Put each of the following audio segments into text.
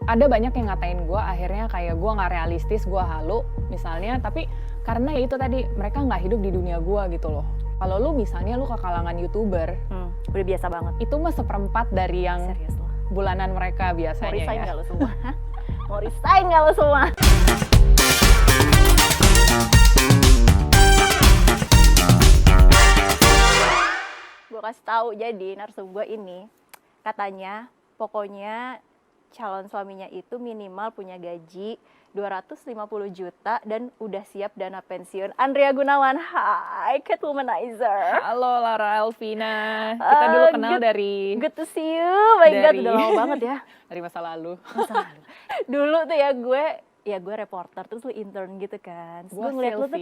Ada banyak yang ngatain gue akhirnya kayak gue nggak realistis, gue halu misalnya, tapi karena ya itu tadi mereka nggak hidup di dunia gue gitu loh. Kalau lu misalnya lu ke kalangan YouTuber, udah biasa banget. itu mah seperempat dari yang Serius loh. bulanan mereka Mau biasanya resign ya. nggak lo semua? Mau resign nggak lo semua? Gue kasih tahu, jadi narsum gue ini katanya pokoknya calon suaminya itu minimal punya gaji 250 juta dan udah siap dana pensiun. Andrea Gunawan, hai Cat Womanizer. Halo Lara Elvina, kita dulu kenal dari Good to see you, my God, udah lama banget ya. dari masa lalu. Dulu tuh ya gue reporter, terus lu intern gitu kan. Gue ngeliat lu tuh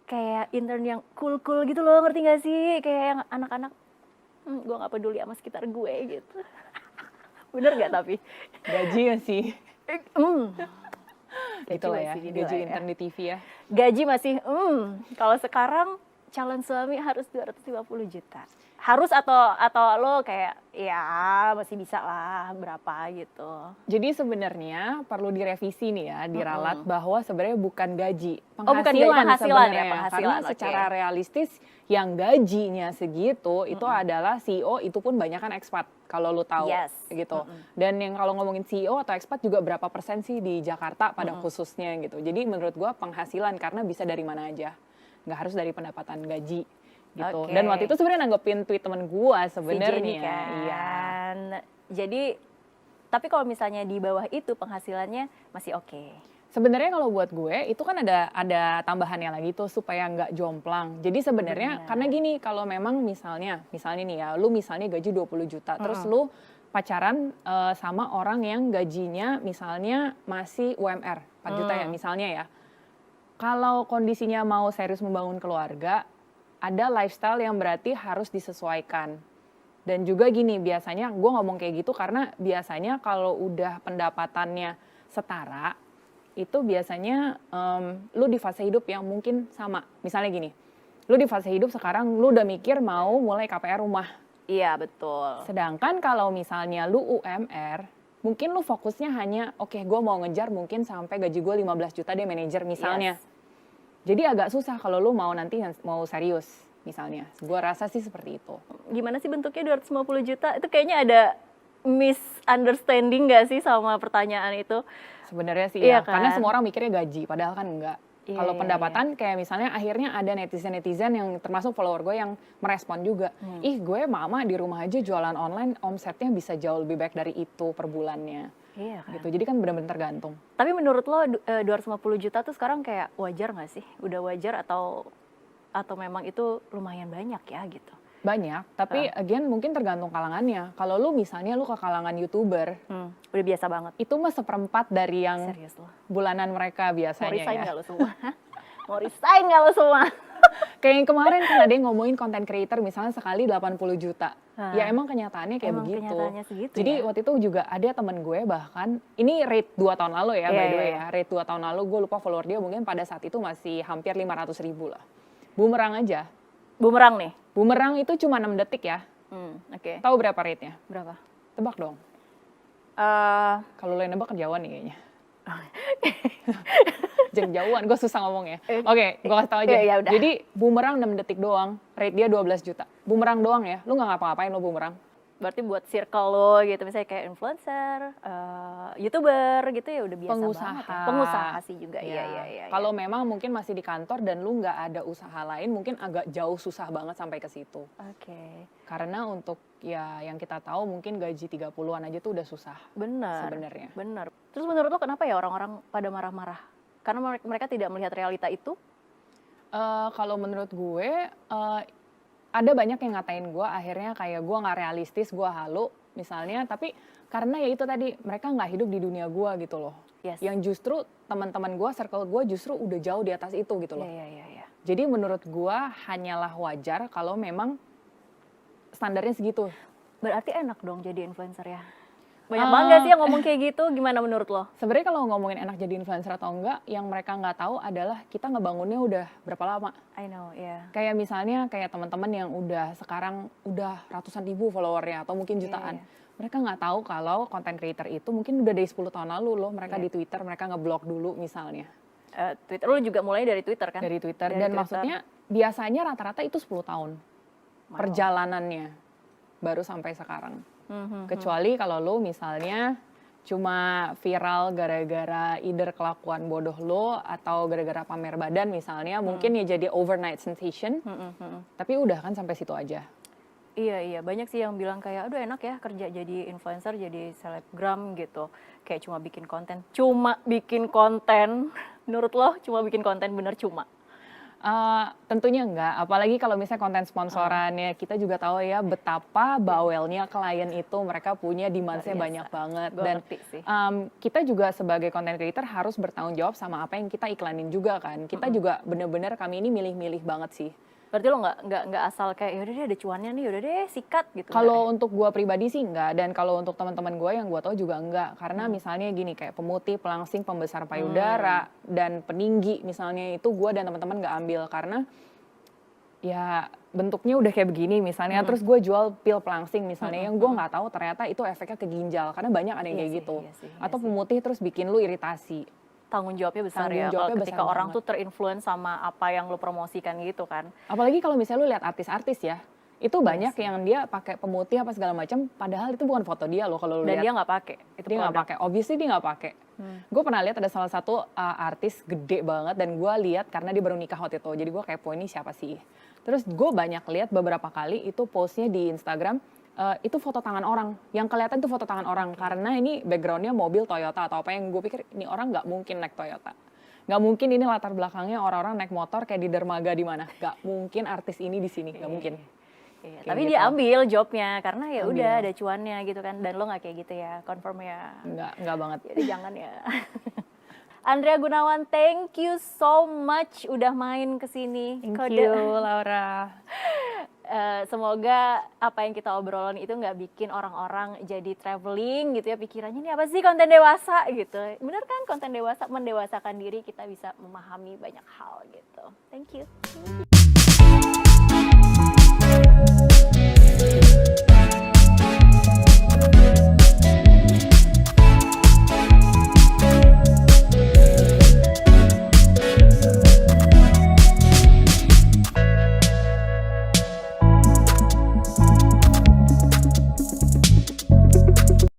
kayak intern yang cool gitu loh, ngerti gak sih? Kayak yang anak-anak, gue gak peduli sama sekitar gue gitu. Bener gak tapi? Gaji masih gitu lah ya, masih gaji lah ya. intern di TV ya. Gaji masih, kalau sekarang calon suami harus 250 juta. Harus atau lo kayak ya masih bisa lah berapa gitu. Jadi sebenarnya perlu direvisi nih ya, diralat bahwa sebenarnya bukan gaji, bukan gaji, penghasilan sebenarnya. ya, penghasilan. Karena secara realistis yang gajinya segitu itu adalah CEO, itu pun banyak kan ekspat kalau lu tahu gitu. Dan yang kalau ngomongin CEO atau ekspat juga berapa persen sih di Jakarta pada khususnya gitu. Jadi menurut gua penghasilan karena bisa dari mana aja, nggak harus dari pendapatan gaji gitu. Dan waktu itu sebenarnya nanggepin tweet temen gua sebenarnya. Kan? Iya. Jadi tapi kalau misalnya di bawah itu penghasilannya masih oke. Sebenarnya kalau buat gue itu kan ada tambahannya lagi tuh supaya nggak jomplang. Jadi sebenarnya karena gini, kalau memang misalnya nih ya, lu misalnya gaji 20 juta, terus lu pacaran sama orang yang gajinya misalnya masih UMR 4 juta ya misalnya ya. Kalau kondisinya mau serius membangun keluarga, ada lifestyle yang berarti harus disesuaikan. Dan juga gini, biasanya gue ngomong kayak gitu karena biasanya kalau udah pendapatannya setara, itu biasanya lu di fase hidup yang mungkin sama. Misalnya gini, lu di fase hidup sekarang lu udah mikir mau mulai KPR rumah. Iya, betul. Sedangkan kalau misalnya lu UMR, mungkin lu fokusnya hanya, oke, gue mau ngejar mungkin sampai gaji gue 15 juta deh manajer misalnya. Jadi agak susah kalau lu mau nanti mau serius misalnya. Gue rasa sih seperti itu. Gimana sih bentuknya 250 juta? Itu kayaknya ada misunderstanding gak sih sama pertanyaan itu? Sebenarnya sih iya ya, kan? karena semua orang mikirnya gaji, padahal kan enggak. Kalau pendapatan kayak misalnya akhirnya ada netizen yang termasuk follower gue yang merespon juga. Ih, gue mama di rumah aja jualan online, omsetnya bisa jauh lebih baik dari itu per bulannya. Iya kan? Gitu. Jadi kan benar-benar tergantung. Tapi menurut lo 250 juta tuh sekarang kayak wajar gak sih? Udah wajar atau memang itu lumayan banyak ya gitu? Banyak, tapi again mungkin tergantung kalangannya. Kalau lu misalnya lu ke kalangan YouTuber, udah biasa banget. itu mah seperempat dari yang Serius lo? bulanan mereka biasanya. Mau resign ya. gak lo semua? Mau resign gak lo semua? Kayak yang kemarin kan ada yang ngomongin content creator misalnya sekali 80 juta. Ya emang kenyataannya kayak emang begitu. kenyataannya segitu. Jadi ya? waktu itu juga ada temen gue bahkan, ini rate 2 tahun lalu ya by the way ya. Rate 2 tahun lalu, gue lupa follower dia mungkin pada saat itu masih hampir 500 ribu lah. Boomerang aja. Bumerang nih? Boomerang itu cuma 6 detik ya. Oke. Tahu berapa rate-nya? Berapa? Tebak dong. Kalau lo yang nebak kejauhan nih kayaknya. Jangan jauhan, gue susah ngomongnya. Oke, gue kasih tau aja. Ya udah. Jadi boomerang 6 detik doang, rate dia 12 juta. Boomerang doang ya, lu gak ngapa-ngapain lo boomerang. Berarti buat circle lo gitu, misalnya kayak influencer, YouTuber gitu ya udah biasa banget ya. Pengusaha sih juga, iya. Kalau memang mungkin masih di kantor dan lu nggak ada usaha lain, mungkin agak jauh susah banget sampai ke situ. Oke. Karena untuk ya yang kita tahu mungkin gaji 30-an aja tuh udah susah. Benar. Sebenarnya. Benar. Terus menurut lo kenapa ya orang-orang pada marah-marah? Karena mereka tidak melihat realita itu? Kalau menurut gue, ada banyak yang ngatain gue akhirnya kayak gue nggak realistis, gue halu misalnya, tapi karena ya itu tadi mereka nggak hidup di dunia gue gitu loh. Yang justru teman-teman gue, circle gue justru udah jauh di atas itu gitu loh. Iya. Jadi menurut gue hanyalah wajar kalau memang standarnya segitu. Berarti enak dong jadi influencer ya? Banyak banget gak sih yang ngomong kayak gitu? Gimana menurut lo? Sebenarnya kalau ngomongin enak jadi influencer atau enggak, yang mereka nggak tahu adalah kita ngebangunnya udah berapa lama. I know, Kayak misalnya kayak teman-teman yang udah sekarang udah ratusan ribu followernya atau mungkin jutaan. mereka nggak tahu kalau content creator itu mungkin udah dari 10 tahun lalu loh, mereka di Twitter, mereka ngeblok dulu misalnya. Twitter, lu juga mulai dari Twitter kan? Dari Twitter, dan maksudnya biasanya rata-rata itu 10 tahun perjalanannya, baru sampai sekarang. Kecuali kalau lu misalnya cuma viral gara-gara either kelakuan bodoh lo atau gara-gara pamer badan misalnya, mungkin ya jadi overnight sensation, tapi udah kan sampai situ aja. Iya, banyak sih yang bilang kayak, aduh enak ya kerja jadi influencer, jadi selebgram gitu. Kayak cuma bikin konten. Menurut lo cuma bikin konten bener cuma? Tentunya enggak, apalagi kalau misalnya konten sponsorannya, kita juga tahu ya betapa bawelnya klien itu, mereka punya demand-nya banyak banget. Gua Dan ngerti sih. kita juga sebagai content creator harus bertanggung jawab sama apa yang kita iklanin juga kan. Kita juga bener-bener kami ini milih-milih banget sih. Berarti lo nggak asal kayak yaudah deh ada cuannya nih, yaudah deh sikat gitu. Kalau untuk gua pribadi sih enggak, dan kalau untuk teman-teman gua yang gua tahu juga enggak, karena misalnya gini kayak pemutih, pelangsing, pembesar payudara dan peninggi misalnya, itu gua dan teman-teman nggak ambil karena ya bentuknya udah kayak begini misalnya, terus gue jual pil pelangsing misalnya, yang gue nggak tahu ternyata itu efeknya ke ginjal, karena banyak ada yang kayak gitu. Atau pemutih terus bikin lu iritasi. Tanggung jawabnya besar Tanggung ya, jawabnya kalau ketika besar orang banget. tuh terinfluence sama apa yang lo promosikan gitu kan. Apalagi kalau misalnya lu lihat artis-artis ya, itu banyak yang dia pakai pemutih apa segala macam, padahal itu bukan foto dia loh kalau lu Dan lihat. dia nggak pakai. Dia nggak pakai, obviously dia nggak pakai. Gue pernah lihat ada salah satu artis gede banget, dan gue lihat karena dia baru nikah waktu itu, jadi gue kepo ini siapa sih. Terus gue banyak lihat beberapa kali itu postnya di Instagram, itu foto tangan orang, yang kelihatan itu foto tangan orang, karena ini backgroundnya mobil Toyota atau apa, yang gue pikir ini orang nggak mungkin naik Toyota. Nggak mungkin ini latar belakangnya orang-orang naik motor kayak di dermaga di mana. Nggak mungkin artis ini di sini, nggak mungkin. Iya, Kayak tapi gitu. dia ambil jobnya karena ya Ambil. udah ada cuannya gitu kan, dan lo nggak kayak gitu ya, confirm ya. Nggak banget. Jadi jangan ya. Andrea Gunawan, thank you so much udah main ke sini. Thank you, Laura. Semoga apa yang kita obrolin itu nggak bikin orang-orang jadi traveling gitu ya, pikirannya ini apa sih konten dewasa gitu. Bener kan, konten dewasa mendewasakan diri, kita bisa memahami banyak hal gitu. Thank you.